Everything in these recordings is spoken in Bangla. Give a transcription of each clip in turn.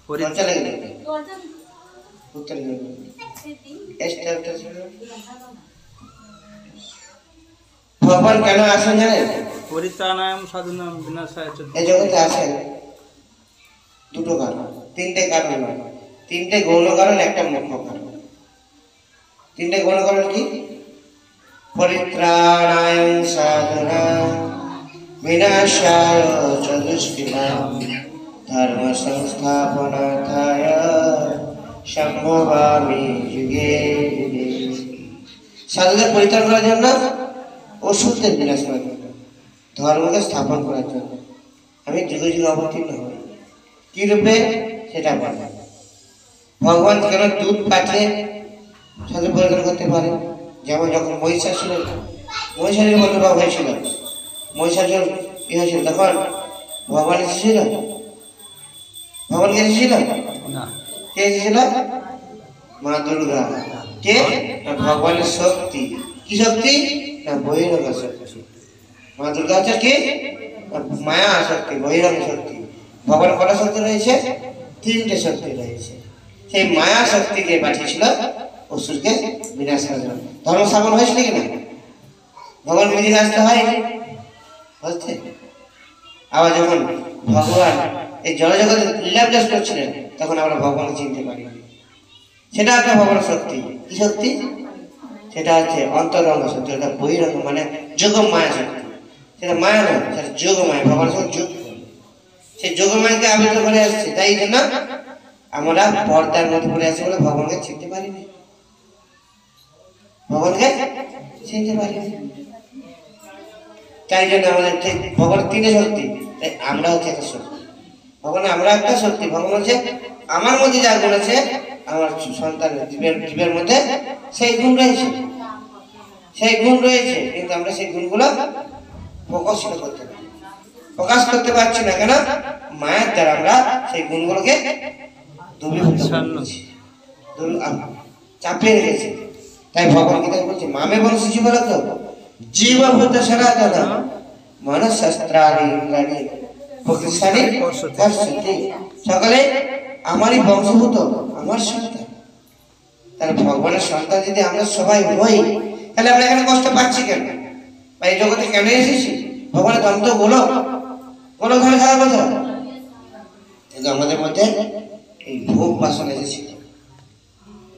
দরজা লেগে যাবে উত্তর ভগবান কেন আসেন জানেন? পরিত্রাণায় সাধনায় বিনাশায় চ এই জগতে আসেন দুটো কারণ, তিনটে কারণ নয়, তিনটে গৌণ কারণ, একটা মুখ্য কারণ। তিনটে গৌণ কারণ কি? পরিত্রাণায় সাধনায় বিনাশায় চ দুষ্কৃতাম ধর্ম সংস্থাপনার্থায় সম্ভবামি যুগে যুগে। সাধুদের পরিত্রাণ করার জন্য, অসুরদের বিনাশ করার জন্য, ধর্মকে স্থাপন করার জন্য আমি যুগে যুগে অবতীর্ণ হই। কি রূপে সেটা বলে। ভগবান কেন দুধ পাঠিয়ে সাধু পরিত্রাণ করতে পারে? যেমন যখন মহিষাসুরের বন্ধুভাব হয়েছিল, মহিষাসুর কি হয়েছিল, তখন ভগবান এসেছিল? ভগবান কে এসেছিল? না, কে এসেছিল? মা দুর্গা। কে? ভগবানের শক্তি। কি শক্তি? না বহিরঙ্গ শক্তি। মা দুর্গা হচ্ছে কি? মায়া শক্তি, বহিরঙ্গ শক্তি। ভগবানের কটা শক্তি রয়েছে? তিনটে শক্তি রয়েছে। সেই মায়া শক্তিকে পাঠিয়েছিল অসুরকে বিনাশ করার জন্য। ধর্ম স্থাপন হয়েছিল কিনা? ভগবান বিদিকে আসতে হয় হচ্ছে। আবার যখন ভগবান এই জড়জগতে লীলাবিলাস করছিলেন, তখন আমরা ভগবানকে চিনতে পারি। সেটা একটা ভগবানের শক্তি। কি শক্তি? সেটা হচ্ছে অন্তরঙ্গ শক্তি, ওটা বহিরঙ্গ মানে যোগমায়া শক্তি। সেটা মায়া নয়, সেটা যোগমায়া। ভগবানের সঙ্গে যোগ, সেই যোগমায়াকে আবির্ভূত করে আসছে। তাই জন্য আমরা পর্দার মধ্যে পড়ে আছি বলে ভগবানকে চিনতে পারিনি, ভগবানকে চিনতে পারিনি। তাই জন্য আমাদের ঠিক ভগবানের তিনটে শক্তি, তাই আমরা হচ্ছে একটা শক্তি। ভগবান আমরা একটা শক্তি। ভগবান হচ্ছে আমার মধ্যে যা গুণ আছে, আমার সন্তানের জীবের মধ্যে সেই গুণ রয়েছে, সেই গুণ রয়েছে, কিন্তু আমরা সেই গুণগুলো প্রকাশ করতে পারছি না। কেন? মায়ের দ্বারা আমরা সেই গুণগুলোকে চাপিয়ে রেখেছি। তাই ভগবান গীতা বলছে, মামে বংশ জীবরত জীবভূত সনাতন মনঃশস্ত্রাণি ইন্দ্রাণি প্রকৃষ্টানি পশ্যতি। সকলে আমারই বংশভূত, আমার সন্তান। তাহলে ভগবানের সন্তান যদি আমরা সবাই হই, তাহলে আমরা এখানে কষ্ট পাচ্ছি কেন? বা এই জগতে কেন এসেছি? ভগবানের দাম তো গোলক ধরে খাওয়ার কথা, কিন্তু আমাদের মধ্যে এই ভোগ বাসনা এসেছিল।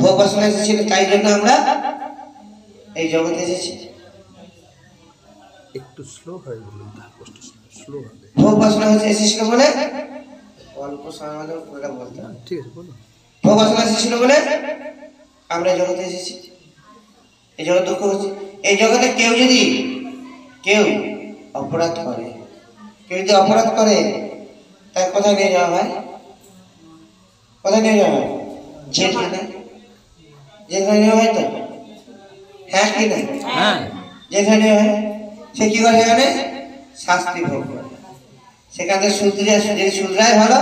ভোগ বাসনা এসেছিল, তাই জন্য আমরা এই জগতে এসেছি। একটু স্লো হয়ে বলুন, স্লো হবে। ভোগ বাসনা এসেছিল বলে অল্প সময় হলে ওটা বলতে হবে। ঠিক আছে, বলুন। ভোগ বাসনা এসেছিল বলে আমরা এই জগতে এসেছি। এই জগৎ দুঃখ হচ্ছে। এই জগতে কেউ অপরাধ করে, তার কোথায় নিয়ে যাওয়া হয়? কোথায় নিয়ে যাওয়া হয়? জেলখানায় নেওয়া হয় তো? হ্যাঁ কি না? হ্যাঁ, যেখানে হয় সে কি করে? সেখানে শাস্তি ভোগ করে। সেখানে শুধরায় ভালো,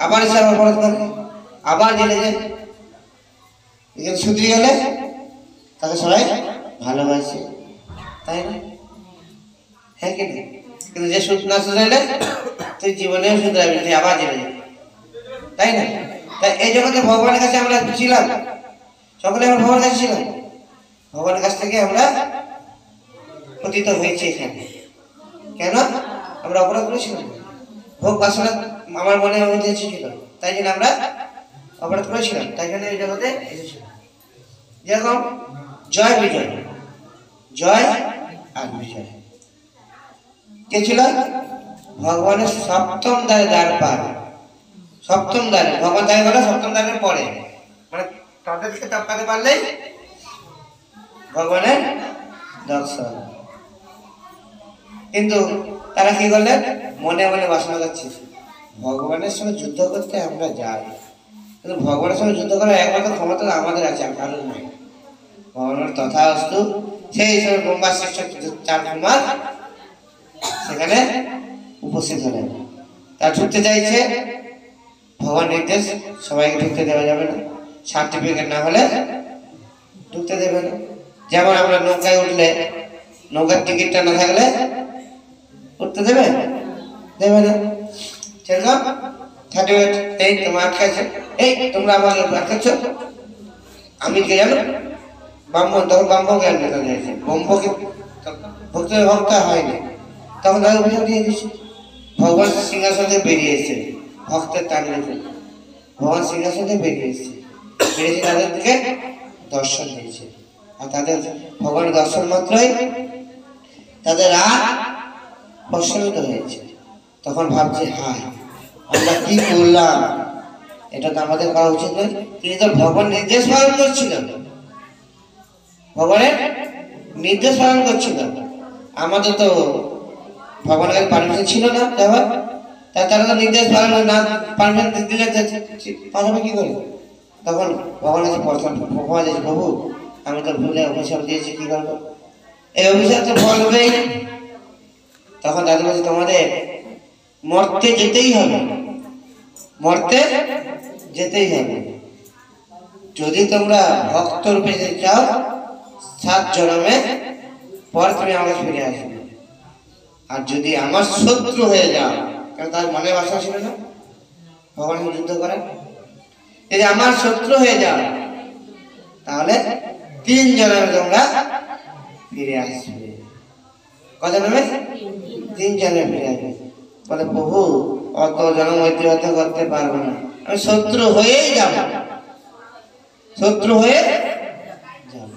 আবার সে অপরাধ করে, আবার জেলে যায়। এখানে শুধরি গেলে তাকে সবাই ভালোবাসে, তাই না? হ্যাঁ কি না? কিন্তু যে না শুধরাইলে তুই জীবনেও শুধরাবি, তুই আবার জেলে যাবি, তাই না? তাই এই জগতে ভগবানের কাছে আমরা ছিলাম, সকলে আমরা ভগবানের কাছে ছিলাম। ভগবানের কাছ থেকে আমরা পতিত হয়েছি এখানে। কেন? আমরা অপরাধ করেছিলাম, ভোগ বাসনা আমার মনের মধ্যে এসেছিল, তাই জন্য আমরা অপরাধ করেছিলাম, তাই জন্য এই জগতে এসেছিলাম। যেরকম জয় আর বিজয় কে ছিল? ভগবানের সপ্তম দ্বার পার। সপ্তম দ্বারে ভগবান দেখা গেল, সপ্তম দ্বারের পরে, মানে তাদেরকে টপকাতে পারলেই ভগবানের দর্শন। কিন্তু তারা কি করলেন? মনে মনে বাসনা করছে ভগবানের সঙ্গে যুদ্ধ করতে আমরা যাই, কিন্তু ভগবানের সঙ্গে যুদ্ধ করার একমাত্র ক্ষমতা আমাদের আছে, আর কারণ নয়। ভগবানের তথাস্তু সেই হিসেবে ব্রহ্মা শ্রেষ্ঠ 4 কুমার সেখানে উপস্থিত হলেন। তারা ঢুকতে চাইছে, ভগবান নির্দেশ সবাইকে ঢুকতে দেওয়া যাবে না, সার্টিফিকেট না হলে ঢুকতে দেবে না। যেমন আমরা নৌকায় উঠলে নৌকার টিকিটটা না থাকলে উঠতে দেবে না, সেরকম সার্টিফিকেট এই তোমার আটকাছে, এই তোমরা আমাকে আটকাচ্ছ, আমি কে জানো? ব্রাহ্মণ, তখন ব্রাহ্মণ জ্ঞান দেখা যাচ্ছে, ব্রহ্মকে ভক্ত ভক্ত হয়নি, তখন তাকে অভিযোগ দিয়ে দিচ্ছে। ভগবান সিংহাসন থেকে বেরিয়ে এসেছে, ভক্তের টান রেখে ভগবান সিংহাসন থেকে বেরিয়ে এসেছে, বেরিয়েছে তাদের দিকে দর্শন দিয়েছে। আর তাদের ভগবানের দর্শন মাত্রই তাদের রাগ প্রশমিত হয়েছে। তখন ভাবছে, হায় আমরা কি করলাম, এটা তো আমাদের করা উচিত নয়। তিনি তো ভগবান নির্দেশ পালন করছিলেন, ভগবানের নির্দেশ পালন করছিলেন, আমাদের তো ভগবানের পারমিশন ছিল না দেওয়ার, তারা তো নির্দেশ পালন না পারমিশন দিলে পাঠাবে কি করে? তখন ভগবান কাছে ভগবান আছে, প্রভু আমি তো ভুলে অভিশাপ দিয়েছি, কি করবো? এই অভিশাপ তো বলবেই। তখন তাদের কাছে তোমাদের মরতে যেতেই হবে, মরতে যেতেই হবে। যদি তোমরা ভক্ত রূপে চাও 7 জন্মে পর তুমি আমার ফিরে আসবে। আর যদি আমার শত্রু হয়ে যাও, কারণ তার মনে বাসা ছিল না ভগবান যুদ্ধ করেন, যদি আমার শত্রু হয়ে যাও তাহলে 3 জন্মে তোমরা ফিরে আসবে। কত জন্মে? 3 জন্মে ফিরে আসবে। বলে, প্রভু অত জন্ম ঐতিহ্য করতে পারবো না, আমি শত্রু হয়েই যাব, শত্রু হয়ে যাব।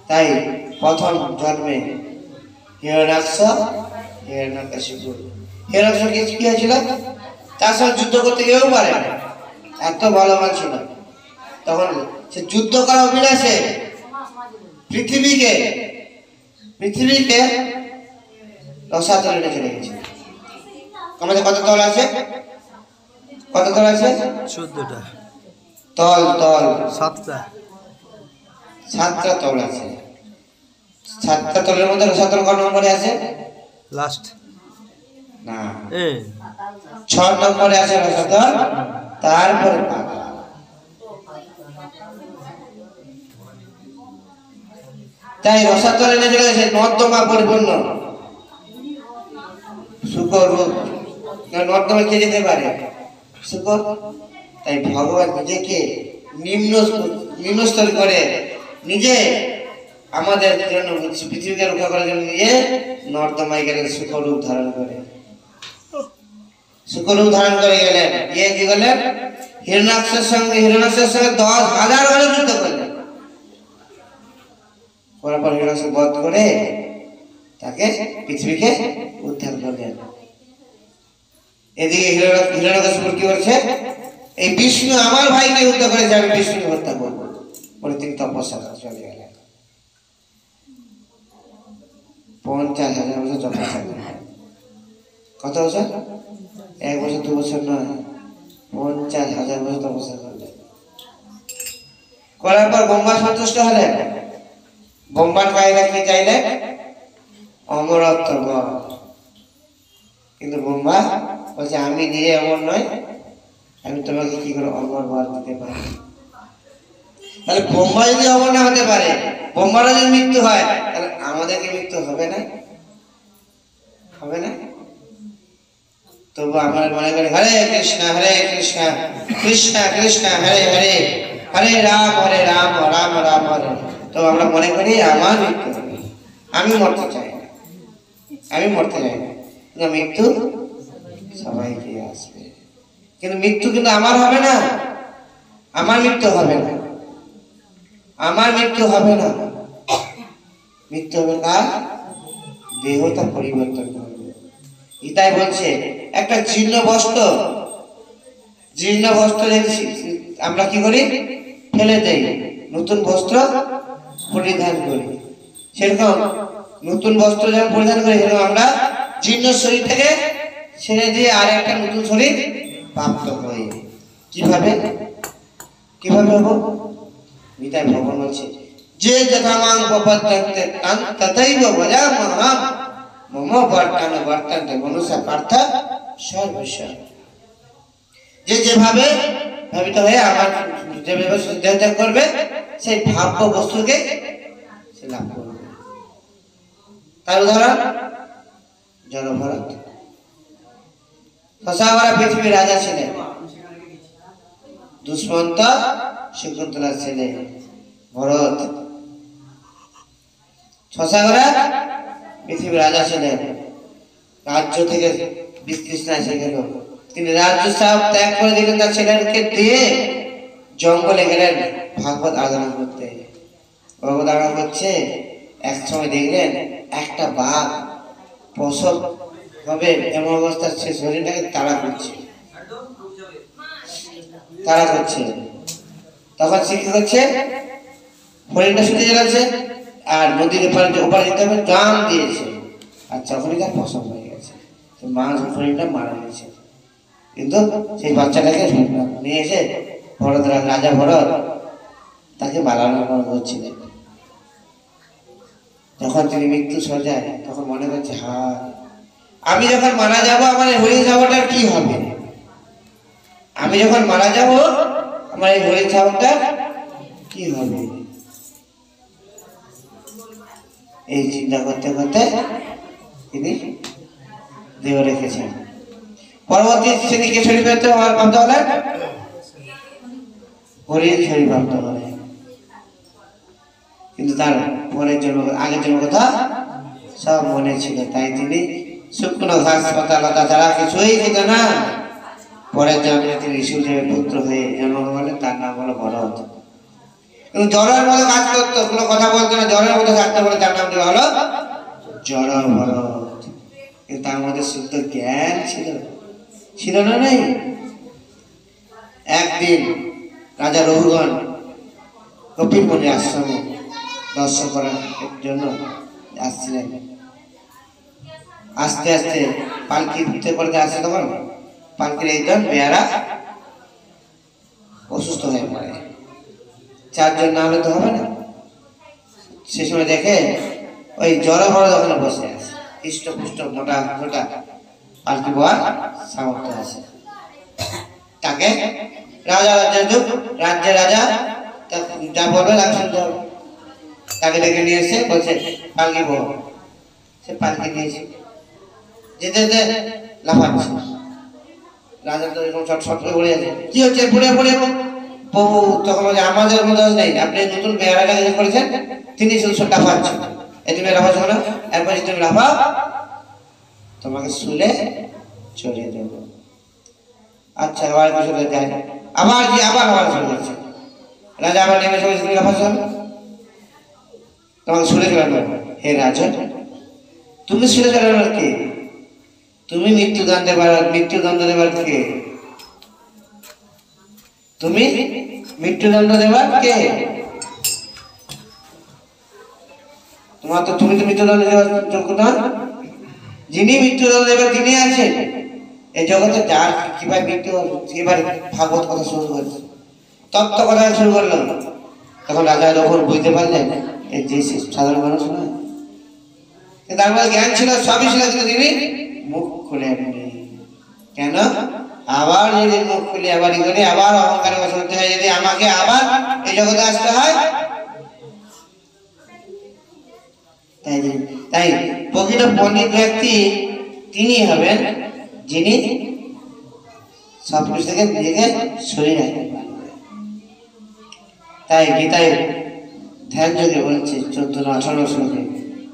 তাই প্রথম জন্মে হিরণ্যাক্ষ, হিরণ্যকশিপু, হিরণ্যাক্ষ কি হয়েছিল? তার সঙ্গে যুদ্ধ করতে কেউ পারে না, এত বলবান ছিল। তখন সে যুদ্ধ করা অভিলাষে পৃথিবীকে রসাতলে চলে গেছে। আমাদের কত তল আছে? কত তল আছে? 14টা তল, তল 7টা তল আছে। 7টা তলের মধ্যে রসাতল কত নম্বরে আছে? লাস্ট না, 6 নম্বরে আছে রসাতল, তারপরে তাই রসাতলে নিয়ে চলে গেছে, নর্দমা পরিপূর্ণ শুকর রূপ, নর্দমা কে যেতে পারে? শুকর। তাই ভগবান নিজেকে নিম্নস্তর করে নিজে আমাদের জন্য পৃথিবীকে রক্ষা করার জন্য নিজে নর্দমায় গেলেন, শুকর রূপ ধারণ করে, শুকর রূপ ধারণ করে গেলেন। গিয়ে কি করলেন? হিরণ্যাক্ষের সঙ্গে 10,000 বার যুদ্ধ করলেন। করার পর হিরণ্যাক্ষ বধ করে তাকে পৃথিবীকে উদ্ধার করলেন। এদিকে হিরণ্যাক্ষ কি করছে? এই বিষ্ণু আমার ভাইকে হত্যা করেছে, আমি বিষ্ণুকে হত্যা করবো বলে তিনি তপস্যা চলে গেলেন। 50,000 বছর তপস্যা করলেন। কত বছর? 1 বছর 2 বছর নয়, 50,000 বছর তপস্যা করলেন। করার পর ব্রহ্মা সন্তুষ্ট হলেন। ব্রহ্মার গায়ে রাখতে চাইলেন অমরত্ব বর, কিন্তু ব্রহ্মা বলছে আমি নিজে অমর নয়, আমি তোমাকে কি করে অমর বর দিতে পারি? তাহলে ব্রহ্মা যদি অমর না হতে পারে, ব্রহ্মারও যদি মৃত্যু হয়, তাহলে আমাদেরকে মৃত্যু হবে না? হবে না? তবু আমরা মনে করি হরে কৃষ্ণ কৃষ্ণ কৃষ্ণ হরে হরে, হরে রাম রাম রাম হরে। তো আমরা মনে করি আমার মৃত্যু হবে, আমি মরতে চাই না, আমি মরতে চাই না, কিন্তু মৃত্যু সবাইকে আসবে। কিন্তু মৃত্যু কিন্তু আমার হবে না, আমার মৃত্যু হবে না, আমার মৃত্যু হবে না। মৃত্যু হবে কার? দেহটা পরিবর্তন করবে। এটাই বলছে একটা জীর্ণ বস্ত্র আমরা কি করি? ফেলে দেই, নতুন বস্ত্র পরিধান করি। সেরকম নতুন বস্ত্র যখন পরিধান করি, সেরকম আমরা জীর্ণ শরীর থেকে ছেড়ে দিয়ে আর একটা নতুন শরীর প্রাপ্ত হই। কিভাবে হবো? গীতায় ভগবান বলছে, যে যথামাং প্রপদ্যন্তে তথৈব ভজামহং মম বর্তন্তে মনুষ্য পার্থ সর্বস্ব। যে যেভাবে ভাবিত হয়ে আমার যেভাবে সিদ্ধান্ত করবে, সেই ভাব্য বস্তুকে সে লাভ করবে। তার উদাহরণ জড় ভরত। শশাঙ্করা পৃথিবীর রাজা ছিলেন, দুষ্মন্ত শকুন্তলার ছেলে ভরত। শশাঙ্করা পৃথিবীর রাজা ছিলেন, রাজ্য থেকে বিতৃষ্ণা এসে গেল, তিনি রাজ্য সব ত্যাগ করে দিলেন, তার ছেলেকে দিয়ে জঙ্গলে গেলেন ভাগবত আরাধনা করতে। ভাগবত আরাধনা করছে, এক সময় দেখলেন একটা বাঘ প্রসব হবে এমন অবস্থা, সে শরীরটাকে তাড়া করছে। তখন সে কি করছে, হরিণটা ছুটে চলেছে আর নদীর ওপারে যেতে হবে, জাম দিয়েছে আর যখনই তার প্রসব হয়ে গেছে, মা হরিণটা মারা গেছে। কিন্তু সেই বাচ্চাটাকে নিয়ে এসে ভরত রাজা ভরত তাকে বালানো করছিলেন। যখন তিনি মৃত্যু সজায় তখন মনে করছে, হ্যাঁ আমি যখন মারা যাব আমার এই হরিণ ছাগলটার কি হবে, আমি যখন মারা যাব আমার এই হরিণ ছাগলটার কি হবে। এই চিন্তা করতে করতে তিনি দেহ রেখেছেন। পরবর্তী শ্রেণীকে শরীর পেতে প্রাপ্ত হলেন, হরিণ শরীর প্রাপ্ত হলেন। কিন্তু তার পরের জন্ম, আগের জন্ম কথা সব মনে ছিল, তাই তিনি শুকনো ঘাস পাতা লতা ছাড়া কিছুই খেত না। পরের জন্মে তিনি শিবদেবের পুত্র হয়ে জন্মগ্রহণ করলেন, তার নাম হলো ভরত। কিন্তু জ্বরের মতো কাজ করতো, কোনো কথা বলতো না, জ্বরের মতো থাকতে বলে তার নাম দেওয়া হলো জড় ভরত। কিন্তু তার মধ্যে শুদ্ধ জ্ঞান ছিল না নেই। একদিন রাজা রঘুগণ কপিল মুনির আশ্রমে দর্শন করার জন্য আসছিলেন। আস্তে আস্তে পালকিতে করতে আসছে, তখন পালকির একজন বেয়ারা অসুস্থ হয়ে পড়ে। চারজন না হলে তো হবে না। সে সময় দেখে ওই জড় ভরত ওখানে বসে আছে, হৃষ্টপুষ্ট মোটা মোটা পালকি বোয়ার সামর্থ্য আছে। তাকে রাজা রাজ্যের রাজা যা বলবে তাকে শুনতে হবে। তাকে ডেকে নিয়ে এসে বলছে পালকি বউ। সে পালকি নিয়েছে, যেতে যেতে লাফাচ্ছে। রাজা তো এরকম ছটফট করে পড়ে আছে, কি হচ্ছে, পড়ে পড়ে প্রভু। তখন বলছে আমাদের মতো নেই, আপনি নতুন বেয়ারাটাকে যে করেছেন তিনি শুধু লাফাচ্ছেন, এই তুমি লাফাচ্ছ না, একবার যদি তুমি লাফাও তোমাকে শুলে চড়িয়ে দেবো। আচ্ছা আবার চলে যায়, আবার শুরু করছে। রাজা আবার নেমে চলে, তুমি লাফাচ্ছ না, তোমাকে শুলে চড়ানো। হে রাজা, তুমি শুলে চড়ানোর কে? তুমি মৃত্যুদণ্ড দেবার কে? তুমি মৃত্যুদণ্ড দেবার কে? তুমি তো মৃত্যুদণ্ড দেওয়ার যোগ্য না। যিনি মৃত্যুদণ্ড দেবেন তিনি আছেন এই জগতে, যার কিভাবে মৃত্যু হবে। এবারে ভাগবত কথা শুরু করছে, তত্ত্ব কথা শুরু করলো। তখন রাজা যখন বুঝতে পারলেন এই যে সাধারণ মানুষ নয়, তার মধ্যে জ্ঞান ছিল, সবই ছিল, কিন্তু তিনি মুখ খুলে কেন? আবার যদি মুখ খুলে আবার করে আবার অহংকারে বসতে হয়, যদি আমাকে আবার এই জগতে আসতে হয়। তাই প্রকৃত পণ্ডিত ব্যক্তি তিনি হবেন যিনি সবকিছু থেকে নিজেকে সরিয়ে রাখতে পারবেন। তাই গীতায় ধ্যান যোগে বলছে 14-18 শ্লোকে,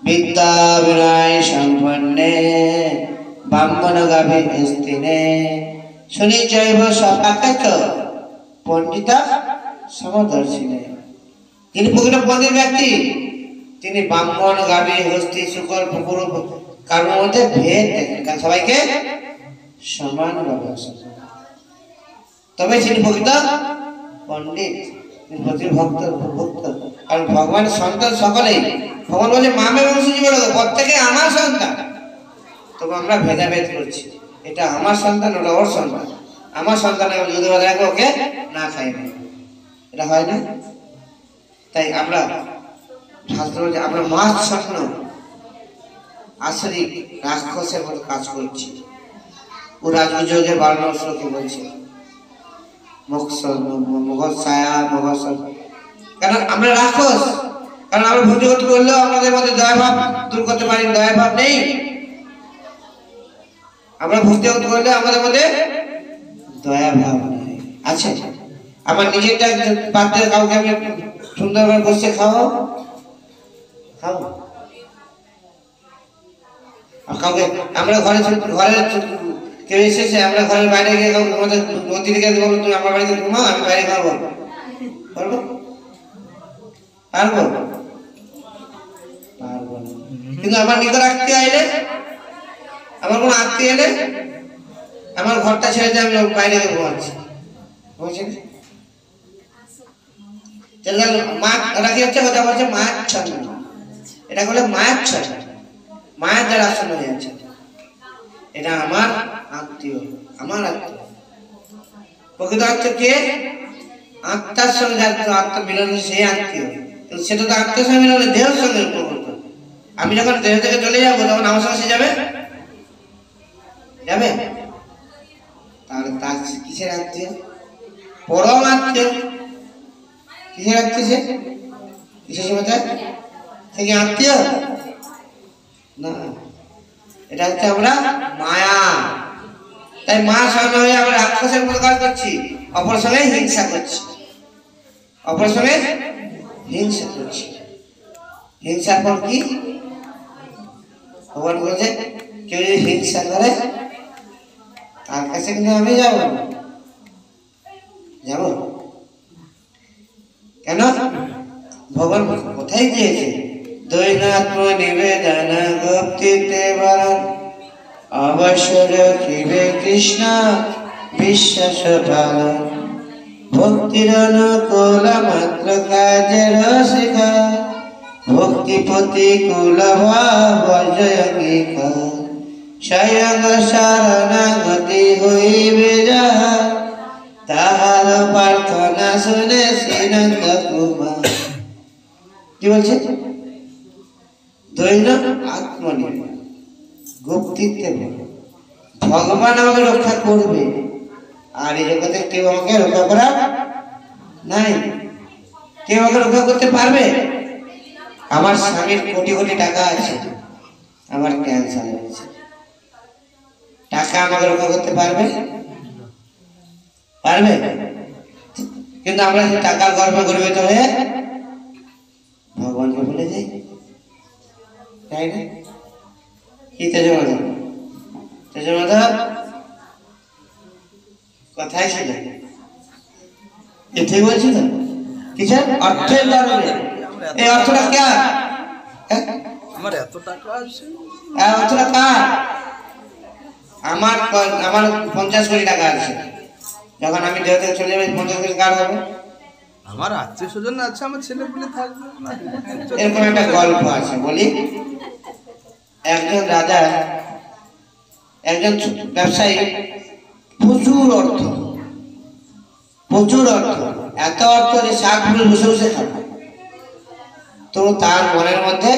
বিদ্যা বিনয় সম্পন্নে ব্রাহ্মণ গাভী স্তিনে সুনিচৈব সপাকেত পণ্ডিতা সমদর্শিনে। তিনি প্রকৃত পণ্ডিত ব্যক্তি, তিনি ব্রাহ্মণ গাভী হস্তি শুকর পুকুর কারোর মধ্যে ভেদ দেখেন, সবাইকে সমানভাবে তবে তিনি প্রকৃত পণ্ডিত, ভক্ত। কারণ ভগবানের সন্তান সকলেই, ভগবান বলে মামে বংশ জীবন, প্রত্যেকে আমার সন্তান। তবে আমরা ভেদাভেদ করছি, এটা আমার সন্তান, ওটা ওর সন্তান। আমার সন্তান যদি রাখে ওকে না খাই না, এটা হয় না। তাই আমরা আমরা মাছ স্বপ্ন আসলে রাক্ষসের মতো কাজ করছি। ও রাজযোগের 12 শ্লোকে বলছে কারণ আমরা রাক্ষস, কারণ আমরা ভূজগত করলেও আমাদের মধ্যে দয়াভাব দূর করতে পারি, দয়াভাব নেই। আমরা ভক্তি করলে আমাদের মধ্যে দয়া ভাব নাই। আচ্ছা আমার নিজেরটা পাত্রে কাউকে আমি সুন্দরভাবে বসে খাও খাও, কাউকে আমরা ঘরে কেউ এসেছে আমরা ঘরের বাইরে গিয়ে কাউকে আমাদের নদী থেকে বলবো তুমি আমার বাড়িতে ঘুমাও, আমি বাইরে খাবো, পারবো? পারবো? পারবো না। কিন্তু আমার নিকট আত্মীয় আইলে, আমার কোনো আত্মীয় এলে আমার ঘরটা ছেড়ে দিয়ে আমি বাইরে গিয়ে ঘুমাচ্ছি, বুঝছেন? মা ওরা কি হচ্ছে কথা বলছে মায়ের ছন্দ, এটা বলে মায়ের ছন্দ, মায়ের দ্বারা আসন্ন হয়ে যাচ্ছে। এটা আমার আত্মীয়, আমার আত্মীয়। প্রকৃত আত্মীয় কে? আত্মার সঙ্গে যার আত্মমিলন সেই আত্মীয়। কিন্তু সেটা তো আত্মীয় সঙ্গে মিলনে দেহের সঙ্গে উপকৃত। আমি যখন দেহ থেকে চলে যাবো তখন আমার সঙ্গে সে যাবে, যাবে? তাহলে তার কিসের আত্মীয়? পরম আত্মীয়। কিসের আত্মীয় সে? কিসের সময় সে কি আত্মীয় না? এটা হচ্ছে আমরা মায়া। তাই মার সঙ্গে হয়ে আমরা রাক্ষসের মতো কাজ করছি, অপর সঙ্গে হিংসা করছি, অপর সঙ্গে হিংসা করছি। হিংসার ফল কি? ভগবান বলছে কেউ যদি হিংসা করে তার কাছে কিন্তু আমি যাবো না। যাবো কেন? ভগবান কোথায় দিয়েছে? দৈনাত্ম নিবেদন ভক্তিতে বরণ অবশ্য রখিবে কৃষ্ণ বিশ্বাস পালন। ভক্তির অনুকূল মাত্র কাজের শিখা ভক্তি প্রতিকূল ভাব জয় অঙ্গীকার। স্বয়ং শরণাগতি হইবে যাহা তাহার প্রার্থনা শুনে শ্রীনন্দ কুমার। কি বলছে? দৈন আত্মনির্ভর গুপ্তিত্বে ভগবান আমাকে রক্ষা করবে, আর এই জগতে কেউ আমাকে রক্ষা করা নাই। কেউ আমাকে রক্ষা করতে পারবে? আমার স্বামীর কোটি কোটি টাকা আছে, আমার ক্যান্সার হয়েছে, টাকা আমাকে রক্ষা করতে পারবে? পারবে? কিন্তু আমরা টাকার গর্বে গর্বিত হয়ে ভগবানকে ভুলে যাই, তাই না? কি তেজমাধব? তেজমাধব কথাই ছিল, ঠিক বলছি তো? কিছু অর্থের গর্বে। এই অর্থটা কার? আমার এত টাকা আছে, অর্থটা কার? আমার 50 কোটি টাকা আছে, যখন আমি দেহ থেকে চলে যাবো 50 কোটি কার হবে? আমার আত্মীয় স্বজন আছে, আমার ছেলে পেলে থাকবে। এরকম একটা গল্প আছে, বলি। একজন রাজা, একজন ব্যবসায়ী, প্রচুর অর্থ, প্রচুর অর্থ, এত অর্থ যে শাক বসে বসে খাবে। তো তার মনের মধ্যে